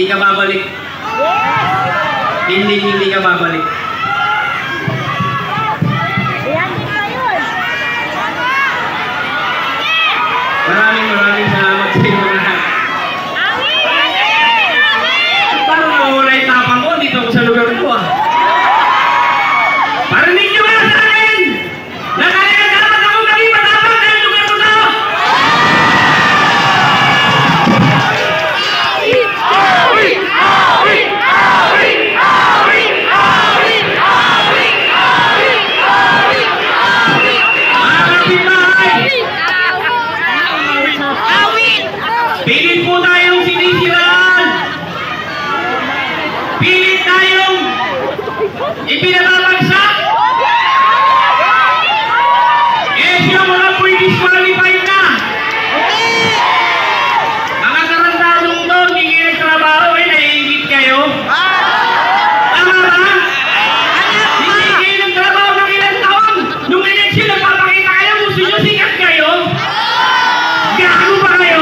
ka babalik. Hindi ka babalik. Maraming salamat sa inyo lahat. Paano nawawala yung tapang ko? Dito ako sa lugar ko ah. Parinig nyo ba sa akin? Nakaya dapat ako maging matapang dahil lugar ko to! Pilit po tayong sinisiraan. Pilit tayong ipinababagsak. Eh, siya mga po'y disqualified na. Mga karantadong to, hindi kayo nagtrabaho, eh, naiingit kayo. Tama ba? Hindi kayo nagtrabaho ng ilang taon. Nung eleksyon, nagpapakita kayo, gusto nyo sikat kayo. Gago ba kayo?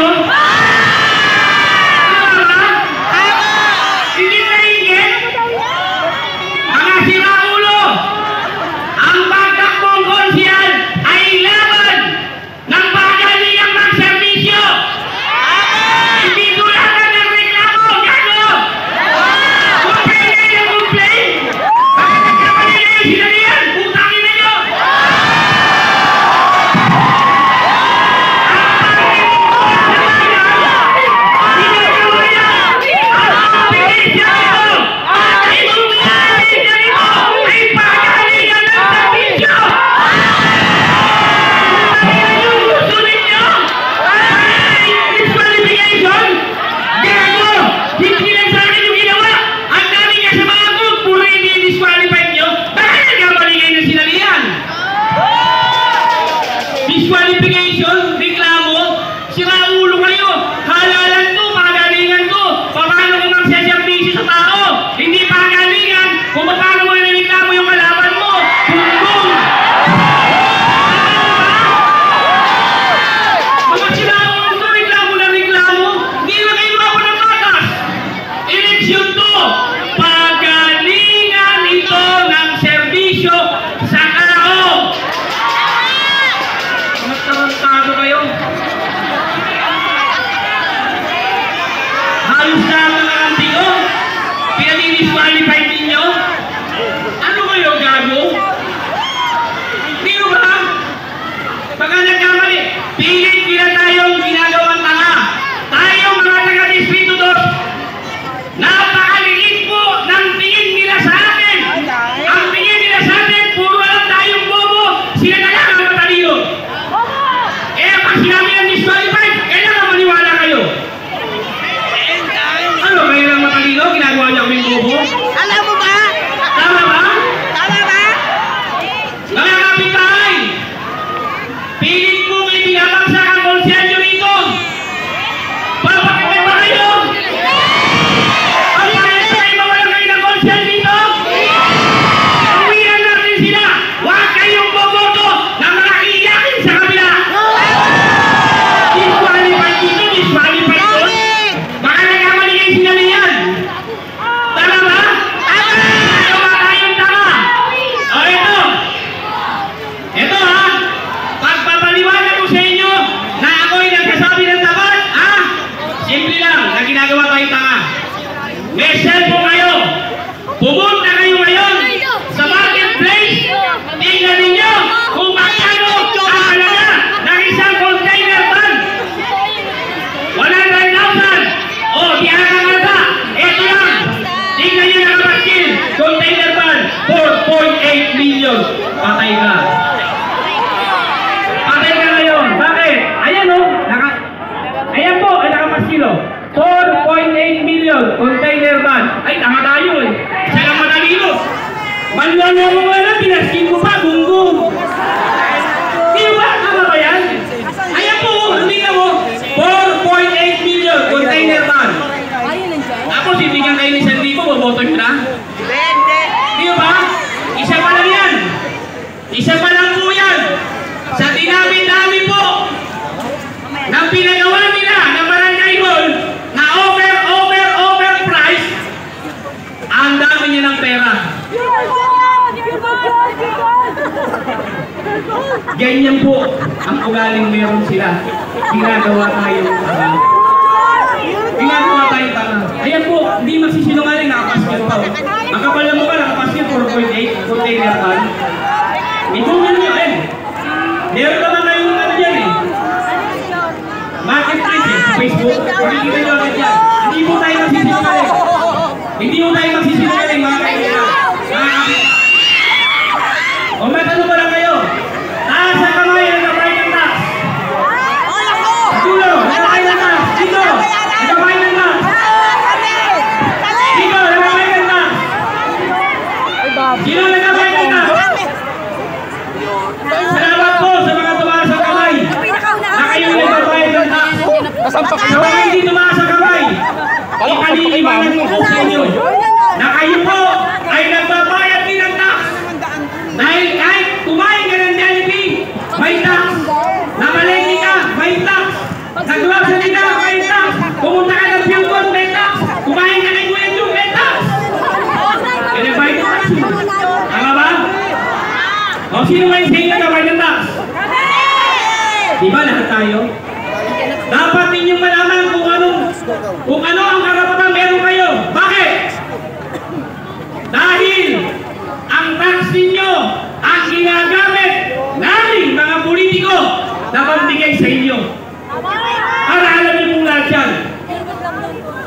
Disqualification, reklamo, sira ulo kayo, halalan to, pagalingan to, paano kung magsaservisyo sa tao, hindi pagalingan, kung paano mo nireklamo yung kalaban mo, bumbong! Mga sira ulo to, reklamo na reklamo, hindi na kayo makapo ng batas. Eleksyon to, pagalingan ito ng serbisyo sa kalao. Tarantado kayo. Halos na ang mga antigo. Pinag-disqualified ninyo. Ano kayo, gago? Hindi mo ba? Baka nagkamali. Pilit nila tayong ginagawang tanga. Tayo mga taga-Distrito 2. Napakaliit po ng tingin nila sa atin. Ang tingin nila sa atin, puro lang tayong bobo. Sila na lang ang matalino. Pag sinabi ng disqualified, kailangan maniwala kayo. Ano, kayo lang matalino? Ginagawa niya kaming bobo? Alam mo ba? Tama ba? Tama ba? Mga kapitbahay, pilit mong ibinabagsak ang konsensyo rito. Papakita ba kayo? Papakita kayo mawalan kayo ng konsensyo dito? Uwihan natin sila. Huwag kayong boboto na mga iyakin sa kabila. Disqualified dito, disqualified doon. Baka nagkamali kayo sinalihan. Tama ba? Ayaw ba tayong tama? O ito. Ito ha. Pagpapaliwanag ko sa inyo na ako'y nagsasabi ng tapat, ha? Simple lang na ginagawa tayong tanga. May cellphone kayo. Pumunta kayo ngayon sa marketplace. Tingnan ninyo kung magkano ang halaga ng isang container van. 100,000. O, di akakata. Ito lang. Tingnan nyo nakapaskil. Container van, 4.8 million. Patay ka. Patay ka ngayon. Bakit? Ayan o. Ayan po, ay nakapaskil o. 4.8 million. Container van. Ay, tama tayo eh. Siya lang matalino. Manual mo nga lang, pinaskil ko pa, gunggong. Di ba? Tama ba yan? Ayan po, hindi ka mo. 4.8 million. Container van. Ako, sibigyan kayo ni Sandipo, boboto nyo na. Di ba? Isa pa lang yan. Isa pa lang po yan. Sa dinami-dami po ng pinagawa nila ng barangay hall na overpriced. Ganyan po ang ugaling meron sila. Ginagawa tayong ginagawa tayong tama. Ayan po, hindi magsisinungaling, nakapaskil pa. Ang kapal na mukha, nakapaskil 4.8 container pan. Itungin nyo meron naman kayong ano dyan marketplace sa Facebook. Makikita nyo agad yan. Hindi po tayo magsisinungaling. Hindi po tayo magsisinungaling mga kaibigan. O may tanong ba lang kayo? Taas ang kamay ang kamay ng taas. Dulo, kamay ng taas. Dito, kamay ng taas. Dito, kamay ng taas. Sino na kamay ng taas? Salamat po sa mga tumaas ang kamay. Na kayo na kamay ng taas. Sa mga hindi tumaas ang kamay, ikalilimanan ko po sa inyo na kayo po ay nagbabayad din ng tax. Dahil kahit kumain ka ng Jollibee, may tax. Namalengke ka, may tax. Nagwasan ka, may tax. Pumunta ka ng Pilcon, may tax. Kumain ka ng Kuya Jung, may tax. Kinabay ng tax. Tama ba? O sino may sa inyo nabay ng tax? Diba lahat tayo? Dapat ninyong malaman kung ano ang karapatan meron kayo. Bakit? Dahil ang tax ninyo ang ginagamit namin mga politiko na pambigay sa inyo. Para alam niyo kung lahat yan.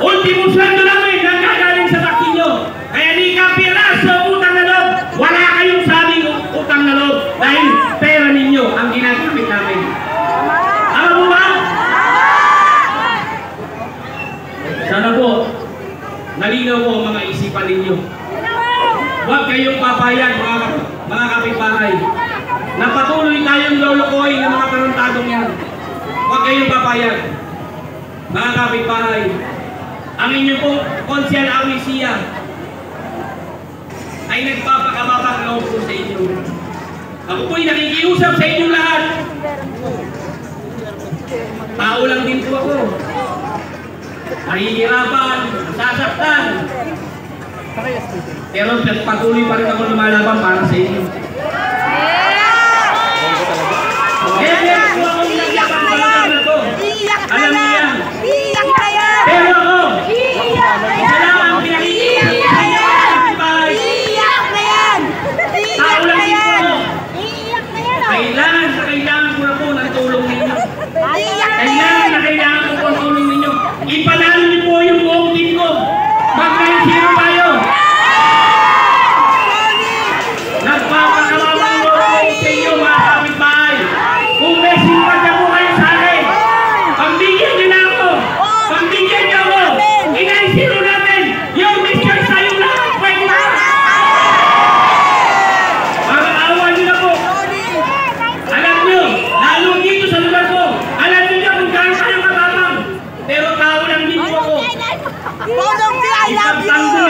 Ultimo sweldo namin ang gagaling sa tax ninyo. Kaya di ka piraso utang na loob. Wala kayong sabing utang na loob dahil pera ninyo ang ginagamit namin. Tama mo ba? Sana po, nalinaw po ang mga isipan ninyo. Huwag kayong papayag mga kapitbahay na patuloy tayong lolokohin ng mga tarantadong yan. Huwag kayong papayag mga kapitbahay. Ang inyong pong konsyal amnesia ay nagpapakababang loob po sa inyo. Ako po'y nakikiusap sa inyong lahat. Tao lang din po ako. Mahihirapan, sasaktan. Pero patuloy pa rin ako lumalaban para sa inyo. Kaya po ako naglaban sa lugar na to. Alam niyo yan. Pero ako, isa lang ang pinakikiusap sa inyo. Tao lang din po ako. Kailangan ko na po ng tulong ninyo. Kailangan ko po ng tulong ninyo. Ipanalo niyo po yung buong team ko. Mag-9-0 tayo. Nagpapakawawang loob sa inyo mga kapitbahay. Kung may simpatya po kayo sa akin, pambigyan niyo na ako. Pambigyan niyo ako. 9-0 natin. Yung mission sa yung lahat. Pwede na. Makakaawa niyo na po. Alam niyo, lalo dito sa lugar ko, alam niyo kung gaano kayo katabang. Pero tao lang din po ako. Bonong, I love you!